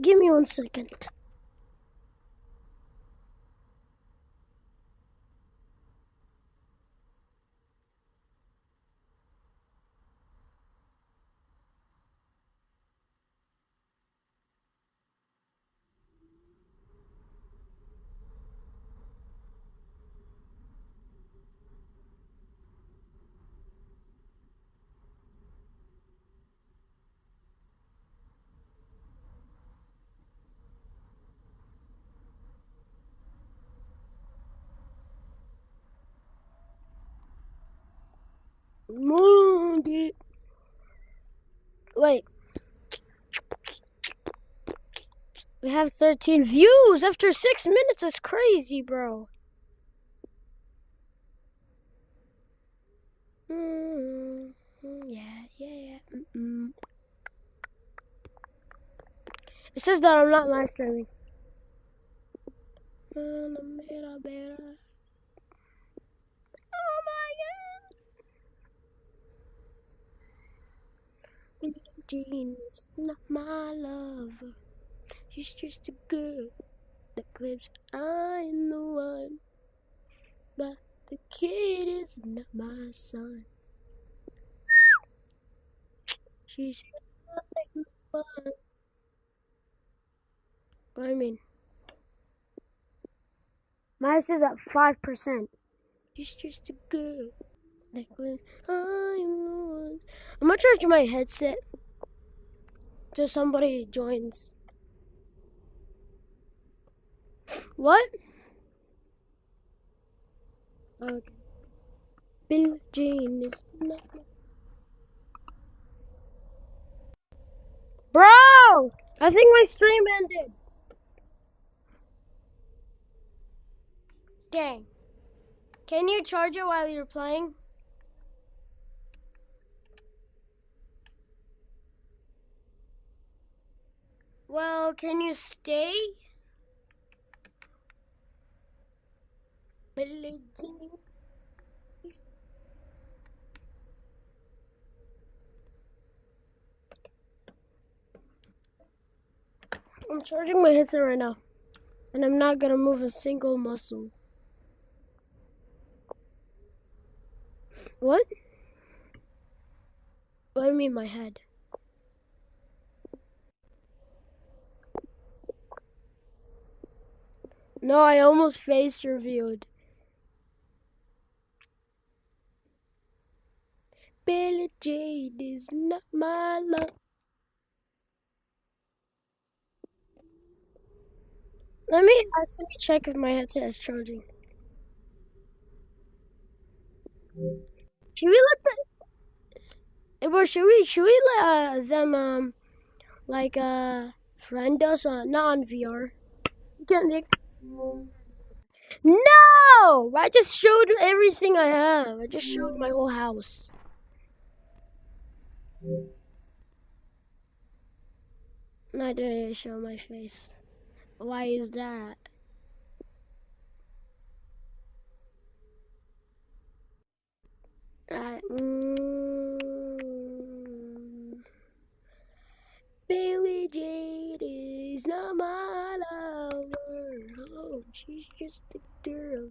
Give me 1 second. Wait. We have 13 views after 6 minutes. That's crazy, bro. Yeah. It says that I'm not live streaming. Oh my god. Billie Jean is not my lover. She's just a girl that claims I'm the one. But the kid is not my son. She's not the one. What do you mean? Mine says at 5%. She's just a girl that claims I'm the one. I'm gonna charge my headset till somebody joins. What? Okay. Billie Jean is not my... Bro! I think my stream ended. Dang. Can you charge it while you're playing? Well, can you stay? Billie Jean. I'm charging my headset right now. And I'm not gonna move a single muscle. What? What do you mean my head? No, I almost face revealed. Billie Jean is not my love. Let me actually check if my headset is charging. Should we let should we let them like friend us on not on VR? No! I just showed everything I have. I just showed my whole house. I didn't show my face. Why is that? Billie Jean is not my lover. Oh, she's just a girl.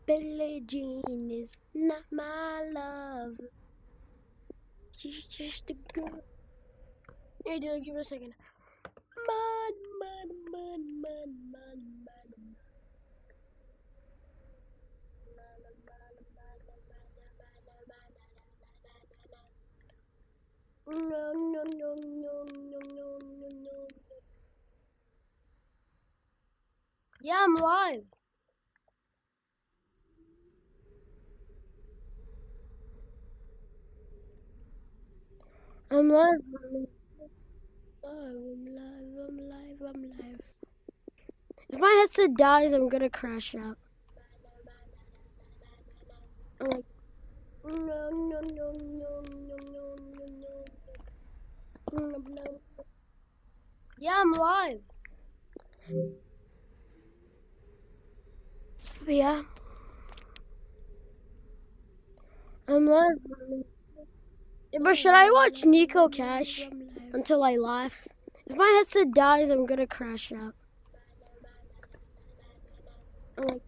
Billie Jean is not my lover. She's just a girl. Hey, dude, give me a second. Man. Yeah, I'm live. I'm live. I'm live. If my headset dies, I'm gonna crash out. I'm like, yeah, I'm live. Yeah. I'm live. But should I watch Nico Cash until I laugh? If my headset dies, I'm gonna crash out. I'm like,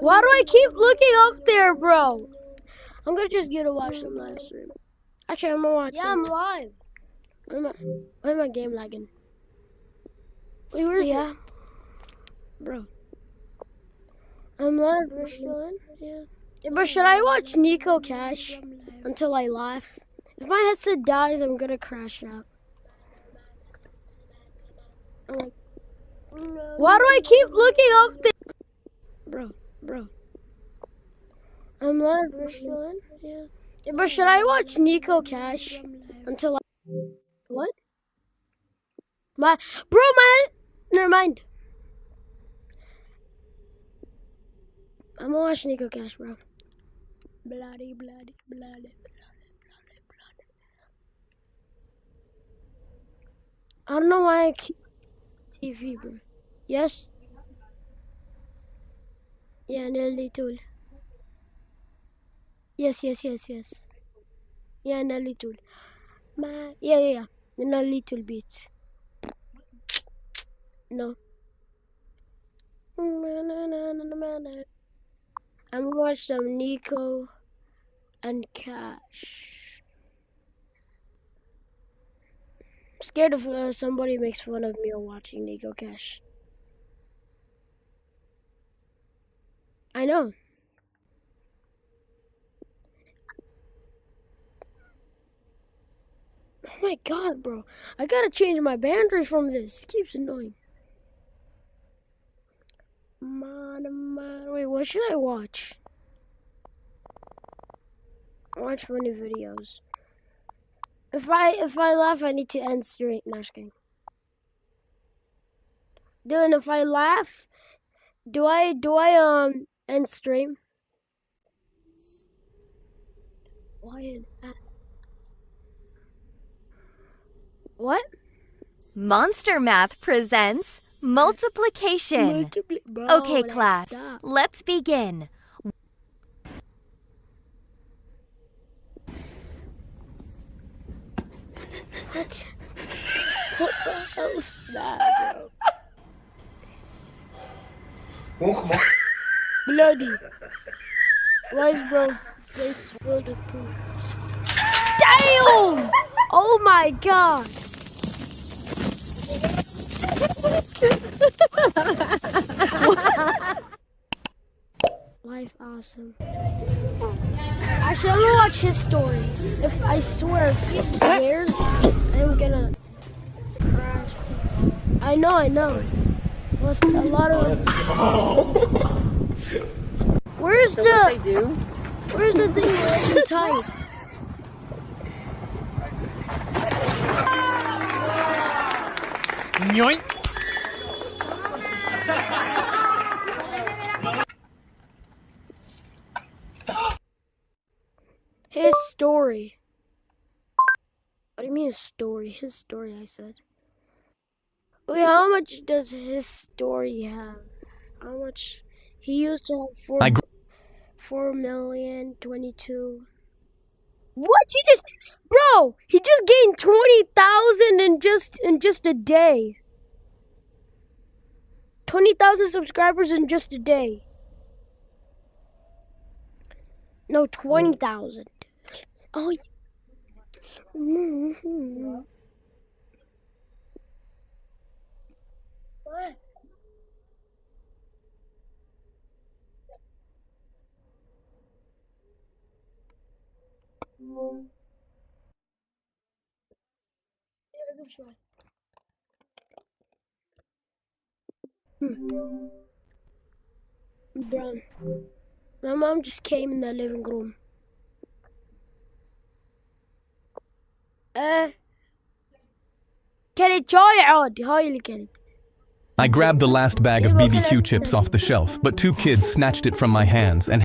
why do I keep looking up there, bro? I'm gonna just get to watch some live stream. Actually, I'm gonna watch. Yeah, I'm live. Why am I game lagging? Wait, where's it? Bro. I'm live. We're still in? Yeah. But should I watch Nico Cash until I laugh? If my headset dies, I'm gonna crash out. I'm like, why do I keep looking up there? Bro. I'm live. We're still in? Yeah. But should I watch Nico Cash until I... What? Never mind. I'm gonna watch Nico Cash, bro. Bloody. I don't know why I keep TV, bro. Yes? Yeah, Nelly Tool. Yes. Yeah, Nelly Tool. Yeah. The Nelly Tool beats. No. I'm gonna watch some Nico and Cash. I'm scared if somebody makes fun of me while watching Nico Cash. I know. Oh my god, bro. I gotta change my boundary from this. It keeps annoying. Wait, what should I watch? Watch funny videos. If I laugh, I need to end stream. No, just kidding. Dylan, if I laugh, do I end stream? What? Monster Math presents multiplication. Okay, class, let's begin. What the hell is that, bro? Bloody. Why is bro face filled with poop? Damn! Oh my god! Life awesome. Actually, I'm gonna watch his story. If I swear, if he swears, I'm gonna crash. I know. Plus, a lot of. Where's the thing where I can type? Yoink. His story. What do you mean his story? His story, I said. Wait, how much does his story have? How much? He used to have 4,022,000. What? He just gained 20,000 in just a day. 20,000 subscribers in just a day. No, 20,000. Oh. What? Bro, my mom just came in the living room. كانت شاي عاد هاي اللي كانت. I grabbed the last bag of BBQ chips off the shelf, but two kids snatched it from my hands and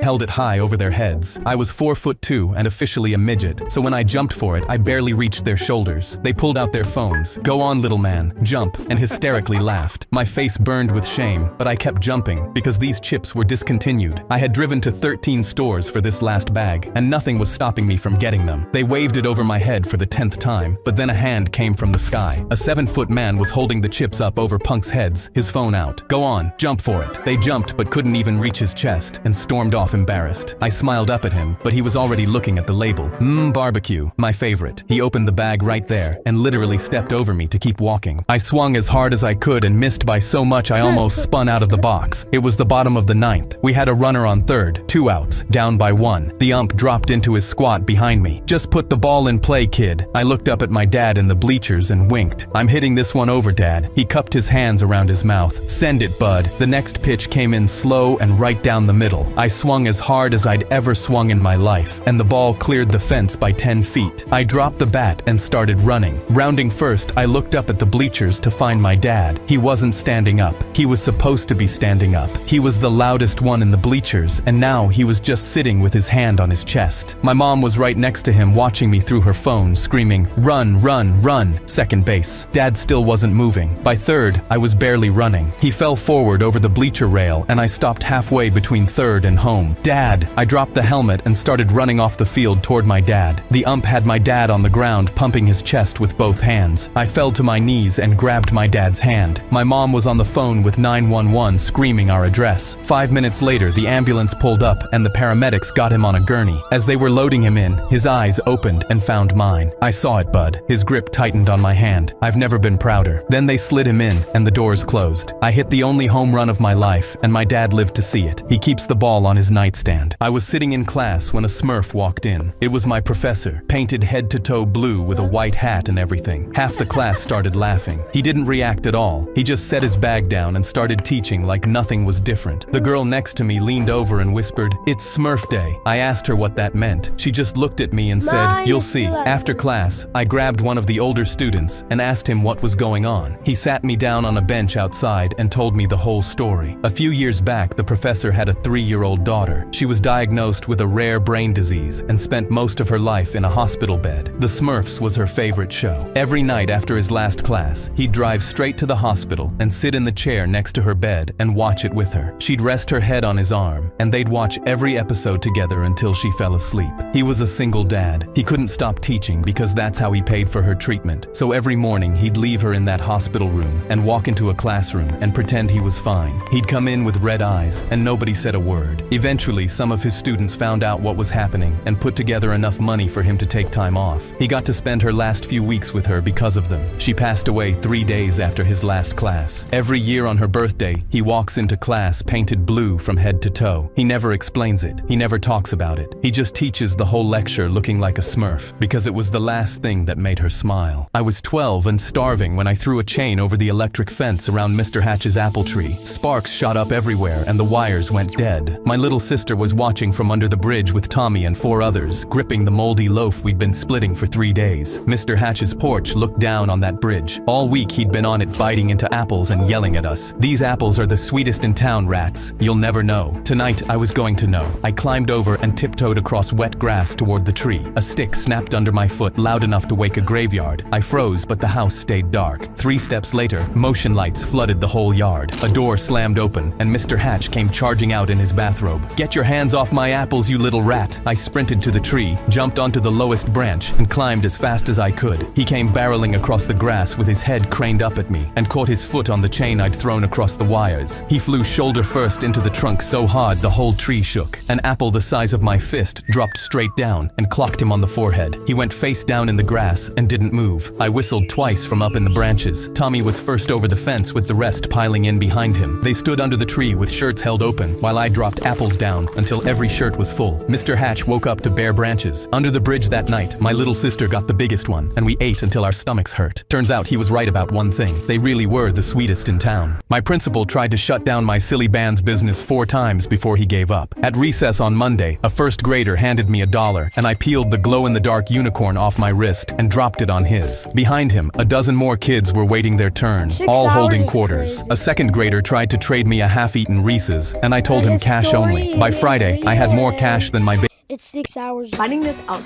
held it high over their heads. I was 4'2" and officially a midget, so when I jumped for it, I barely reached their shoulders. They pulled out their phones. "Go on, little man, jump," and hysterically laughed. My face burned with shame, but I kept jumping because these chips were discontinued. I had driven to 13 stores for this last bag, and nothing was stopping me from getting them. They waved it over my head for the 10th time, but then a hand came from the sky. A 7-foot man was holding the chips up over punks' heads, his phone out. "Go on, jump for it." They jumped but couldn't even reach his chest and stormed off embarrassed. I smiled up at him, but he was already looking at the label. Barbecue, my favorite. He opened the bag right there and literally stepped over me to keep walking. I swung as hard as I could and missed by so much I almost spun out of the box. It was the bottom of the 9th. We had a runner on third, 2 outs, down by 1. The ump dropped into his squat behind me. "Just put the ball in play, kid." I looked up at my dad in the bleachers and winked. "I'm hitting this one over, Dad." He cupped his hands around his mouth. "Send it, bud." The next pitch came in slow and right down the middle. I swung as hard as I'd ever swung in my life, and the ball cleared the fence by 10 feet. I dropped the bat and started running. Rounding first, I looked up at the bleachers to find my dad. He wasn't standing up. He was supposed to be standing up. He was the loudest one in the bleachers, and now he was just sitting with his hand on his chest. My mom was right next to him watching me through her phone, screaming, "Run, run, run." Second base. Dad still wasn't moving. By third, I was barely running. He fell forward over the bleacher rail, and I stopped halfway between third and home. "Dad!" I dropped the helmet and started running off the field toward my dad. The ump had my dad on the ground, pumping his chest with both hands. I fell to my knees and grabbed my dad's hand. My mom was on the phone with 911 screaming our address. 5 minutes later, the ambulance pulled up and the paramedics got him on a gurney. As they were loading him in, his eyes opened and found mine. "I saw it, bud." His grip tightened on my hand. I've never been prouder. Then they slid him in and the doors closed. I hit the only home run of my life, and my dad lived to see it. He keeps the ball on his nightstand. I was sitting in class when a Smurf walked in. It was my professor, painted head to toe blue with a white hat and everything. Half the class started laughing. He didn't react at all. He just set his bag down and started teaching like nothing was different. The girl next to me leaned over and whispered, "It's Smurf Day." I asked her what that meant. She just looked at me and said, "You'll see." After class, I grabbed one of the older students and asked him what was going on. He sat me down on a bench outside and told me the whole story. A few years back, the professor had a 3-year-old daughter. She was diagnosed with a rare brain disease and spent most of her life in a hospital bed. The Smurfs was her favorite show. Every night after his last class, he'd drive straight to the hospital and sit in the chair next to her bed and watch it with her. She'd rest her head on his arm, and they'd watch every episode together until she fell asleep. He was a single dad. He couldn't stop teaching because that's how he paid for her treatment. So every morning he'd leave her in that hospital room and walk into a classroom and pretend he was fine. He'd come in with red eyes and nobody said a word. Eventually, some of his students found out what was happening and put together enough money for him to take time off. He got to spend her last few weeks with her because of them. She passed away 3 days after his last class. Every year on her birthday, he walks into class painted blue from head to toe. He never explains it. He never talks about it. He just teaches the whole lecture looking like a Smurf because it was the last thing that made her smile. I was 12 and starving when I threw a chain over the electric fence around Mr. Hatch's apple tree. Sparks shot up everywhere and the wires went dead. My little sister was watching from under the bridge with Tommy and 4 others, gripping the moldy loaf we'd been splitting for 3 days. Mr. Hatch's porch looked down on that bridge. All week he'd been on it biting into apples and yelling at us. "These apples are the sweetest in town, rats. You'll never know." Tonight I was going to know. I climbed over and tiptoed across wet grass toward the tree. A stick snapped under my foot loud enough to wake a graveyard. I froze, but the house stayed dark. 3 steps later, motion lights flooded the whole yard. A door slammed open and Mr. Hatch came charging out in his bathrobe. "Get your hands off my apples, you little rat." I sprinted to the tree, jumped onto the lowest branch, and climbed as fast as I could. He came barreling across the grass with his head craned up at me and caught his foot on the chain I'd thrown across the wires. He flew shoulder first into the trunk so hard the whole tree shook. An apple the size of my fist dropped straight down and clocked him on the forehead. He went face down in the grass and didn't move. I whistled twice from up in the branches. Tommy was first over the fence with the rest piling in behind him. They stood under the tree with shirts held open while I dropped apples down until every shirt was full. Mr. Hatch woke up to bare branches. Under the bridge that night, my little sister got the biggest one, and we ate until our stomachs hurt. Turns out he was right about one thing. They really were the sweetest in town. My principal tried to shut down my silly band's business 4 times before he gave up. At recess on Monday, a first grader handed me $1, and I peeled the glow-in-the-dark unicorn off my wrist and dropped it on his. Behind him, a dozen more kids were waiting their turn, 6 all holding hours is quarters. crazy. A second grader tried to trade me a half-eaten Reese's, and I told him cash only. family. By Friday, I had more cash than my It's 6 hours. Finding this out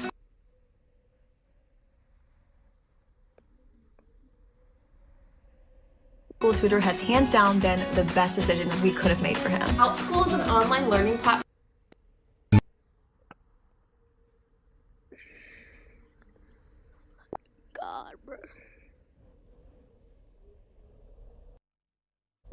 school tutor has hands down been the best decision we could have made for him. OutSchool is an online learning platform. God, bro.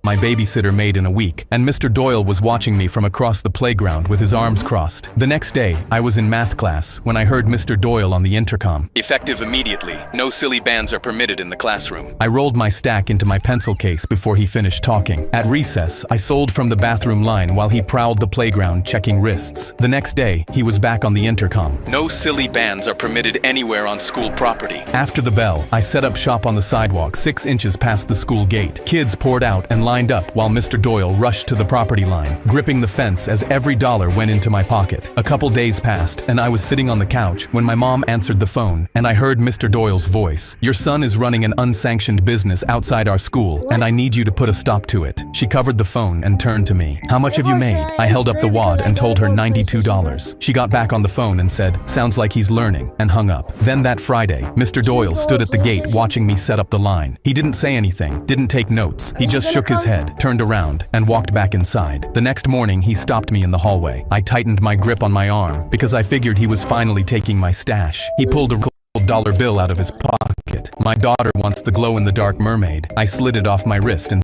My babysitter made in a week, and Mr. Doyle was watching me from across the playground with his arms crossed. The next day, I was in math class when I heard Mr. Doyle on the intercom. Effective immediately. No silly bands are permitted in the classroom. I rolled my stack into my pencil case before he finished talking. At recess, I sold from the bathroom line while he prowled the playground checking wrists. The next day, he was back on the intercom. No silly bands are permitted anywhere on school property. After the bell, I set up shop on the sidewalk 6 inches past the school gate. Kids poured out and lined up while Mr. Doyle rushed to the property line, gripping the fence as every dollar went into my pocket. A couple days passed, and I was sitting on the couch when my mom answered the phone, and I heard Mr. Doyle's voice. "Your son is running an unsanctioned business outside our school, and I need you to put a stop to it." She covered the phone and turned to me. "How much have you made?" I held up the wad and told her $92. She got back on the phone and said, "Sounds like he's learning," and hung up. Then that Friday, Mr. Doyle stood at the gate watching me set up the line. He didn't say anything, didn't take notes. He just shook his head, turned around, and walked back inside. The next morning, he stopped me in the hallway. I tightened my grip on my arm because I figured he was finally taking my stash. He pulled a $1 bill out of his pocket. "My daughter wants the glow-in-the-dark mermaid." I slid it off my wrist and